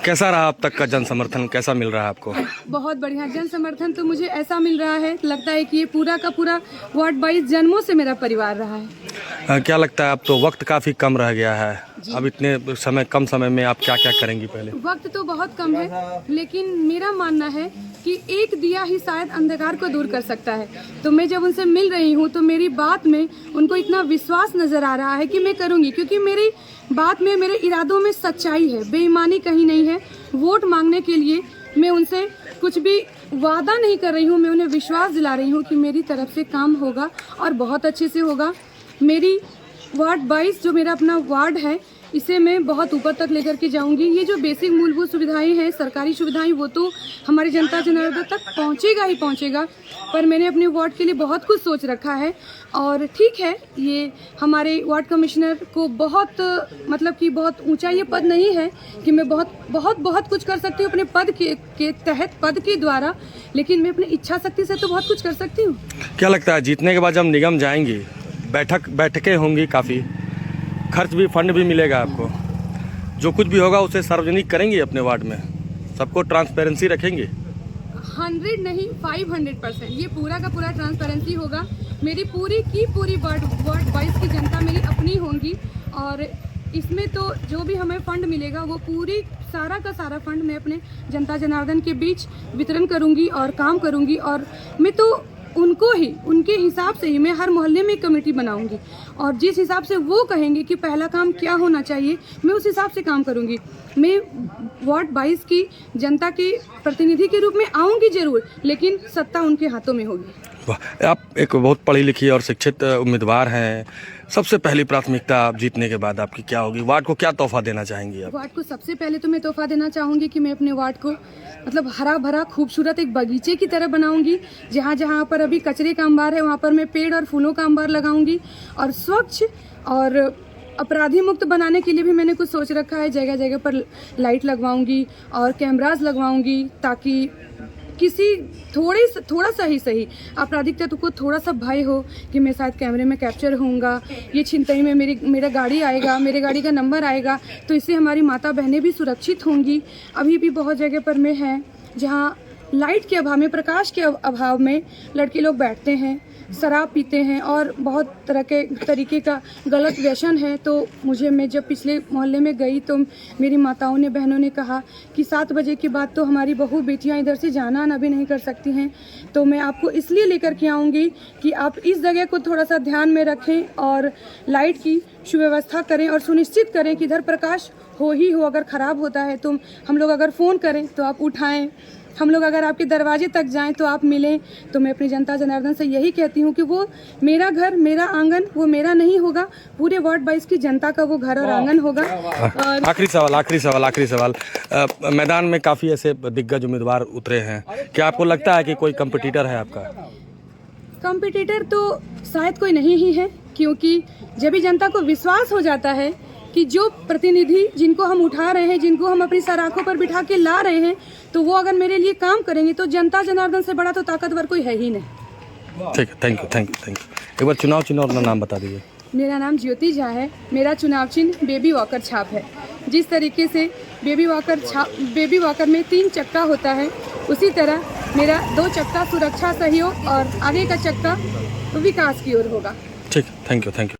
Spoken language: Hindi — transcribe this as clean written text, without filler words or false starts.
कैसा रहा अब तक का जन समर्थन, कैसा मिल रहा है आपको? बहुत बढ़िया जन समर्थन तो मुझे ऐसा मिल रहा है, लगता है कि ये पूरा का पूरा वार्ड 22 जन्मों से मेरा परिवार रहा है। क्या लगता है अब तो वक्त काफ़ी कम रह गया है, अब इतने समय कम समय में आप क्या क्या करेंगी? पहले वक्त तो बहुत कम है, लेकिन मेरा मानना है कि एक दिया ही शायद अंधकार को दूर कर सकता है। तो मैं जब उनसे मिल रही हूँ तो मेरी बात में उनको इतना विश्वास नजर आ रहा है कि मैं करूँगी, क्योंकि मेरी बात में, मेरे इरादों में सच्चाई है, बेईमानी कहीं नहीं है। वोट मांगने के लिए मैं उनसे कुछ भी वादा नहीं कर रही हूँ, मैं उन्हें विश्वास दिला रही हूँ कि मेरी तरफ से काम होगा और बहुत अच्छे से होगा। मेरी वार्ड 22 जो मेरा अपना वार्ड है, इसे मैं बहुत ऊपर तक लेकर के जाऊंगी। ये जो बेसिक मूलभूत सुविधाएं हैं, सरकारी सुविधाएं, वो तो हमारी जनता जनार्दन तक पहुंचेगा ही पहुंचेगा, पर मैंने अपने वार्ड के लिए बहुत कुछ सोच रखा है। और ठीक है, ये हमारे वार्ड कमिश्नर को बहुत मतलब कि बहुत ऊंचा ये पद नहीं है कि मैं बहुत कुछ कर सकती हूँ अपने पद के तहत, पद के द्वारा, लेकिन मैं अपनी इच्छा शक्ति से तो बहुत कुछ कर सकती हूँ। क्या लगता है जीतने के बाद जब निगम जाएंगी, बैठकें होंगी, काफ़ी खर्च भी, फंड भी मिलेगा आपको, जो कुछ भी होगा उसे सार्वजनिक करेंगे अपने वार्ड में, सबको ट्रांसपेरेंसी रखेंगे? 100 नहीं 500% ये पूरा का पूरा ट्रांसपेरेंसी होगा। मेरी पूरी वार्ड 22 की जनता मेरी अपनी होंगी, और इसमें तो जो भी हमें फंड मिलेगा वो पूरी सारा का सारा फंड मैं अपने जनता जनार्दन के बीच वितरण करूंगी और काम करूंगी। और मैं तो उनको ही, उनके हिसाब से ही मैं हर मोहल्ले में एक कमेटी बनाऊंगी, और जिस हिसाब से वो कहेंगे कि पहला काम क्या होना चाहिए, मैं उस हिसाब से काम करूंगी। मैं वार्ड 22 की जनता के प्रतिनिधि के रूप में आऊंगी जरूर, लेकिन सत्ता उनके हाथों में होगी। आप एक बहुत पढ़ी लिखी और शिक्षित उम्मीदवार हैं, सबसे पहली प्राथमिकता आप जीतने के बाद आपकी क्या होगी? वार्ड को क्या तोहफा देना चाहेंगी आप? वार्ड को सबसे पहले तो मैं तोहफा देना चाहूँगी कि मैं अपने वार्ड को मतलब हरा भरा खूबसूरत एक बगीचे की तरह बनाऊंगी। जहाँ जहाँ पर अभी कचरे का अंबार है, वहाँ पर मैं पेड़ और फूलों का अंबार लगाऊंगी, और स्वच्छ और अपराधी मुक्त बनाने के लिए भी मैंने कुछ सोच रखा है। जगह जगह पर लाइट लगवाऊंगी और कैमरास लगवाऊंगी, ताकि किसी थोड़ा सा ही सही आपराधिक तत्व को थोड़ा सा भय हो कि मैं शायद कैमरे में कैप्चर होऊंगा, ये छिनतई में मेरा गाड़ी आएगा, मेरे गाड़ी का नंबर आएगा, तो इससे हमारी माता बहनें भी सुरक्षित होंगी। अभी भी बहुत जगह पर मैं है जहाँ लाइट के अभाव में, प्रकाश के अभाव में लड़के लोग बैठते हैं, शराब पीते हैं और बहुत तरीके का गलत व्यसन है। तो मैं जब पिछले मोहल्ले में गई तो मेरी माताओं ने, बहनों ने कहा कि 7 बजे के बाद तो हमारी बहू बेटियां इधर से जाना आना भी नहीं कर सकती हैं। तो मैं आपको इसलिए लेकर के आऊँगी कि आप इस जगह को थोड़ा सा ध्यान में रखें और लाइट की सुव्यवस्था करें और सुनिश्चित करें कि इधर प्रकाश हो ही हो। अगर ख़राब होता है तो हम लोग अगर फ़ोन करें तो आप उठाएं, हम लोग अगर आपके दरवाजे तक जाएं तो आप मिलें। तो मैं अपनी जनता जनार्दन से यही कहती हूँ कि वो मेरा घर, मेरा आंगन वो मेरा नहीं होगा, पूरे वार्ड 22 की जनता का वो घर और आंगन होगा। और आखिरी सवाल, मैदान में काफ़ी ऐसे दिग्गज उम्मीदवार उतरे हैं, क्या आपको लगता है कि कोई कंपटीटर है आपका? कंपटीटर तो शायद कोई नहीं ही है, क्योंकि जब भी जनता को विश्वास हो जाता है कि जो प्रतिनिधि जिनको हम उठा रहे हैं, जिनको हम अपनी सराखों पर बिठा के ला रहे हैं, तो वो अगर मेरे लिए काम करेंगे तो जनता जनार्दन से बड़ा तो ताकतवर कोई है ही नहीं। ठीक है, थैंक यू। एक बार चुनाव अपना नाम बता दीजिए। मेरा नाम ज्योति झा है, मेरा चुनाव चिन्ह बेबी वॉकर छाप है। जिस तरीके से बेबी वॉकर में 3 चक्का होता है, उसी तरह मेरा 2 चक्का सुरक्षा सहयोग और आगे का चक्का विकास की ओर होगा। ठीक, थैंक यू।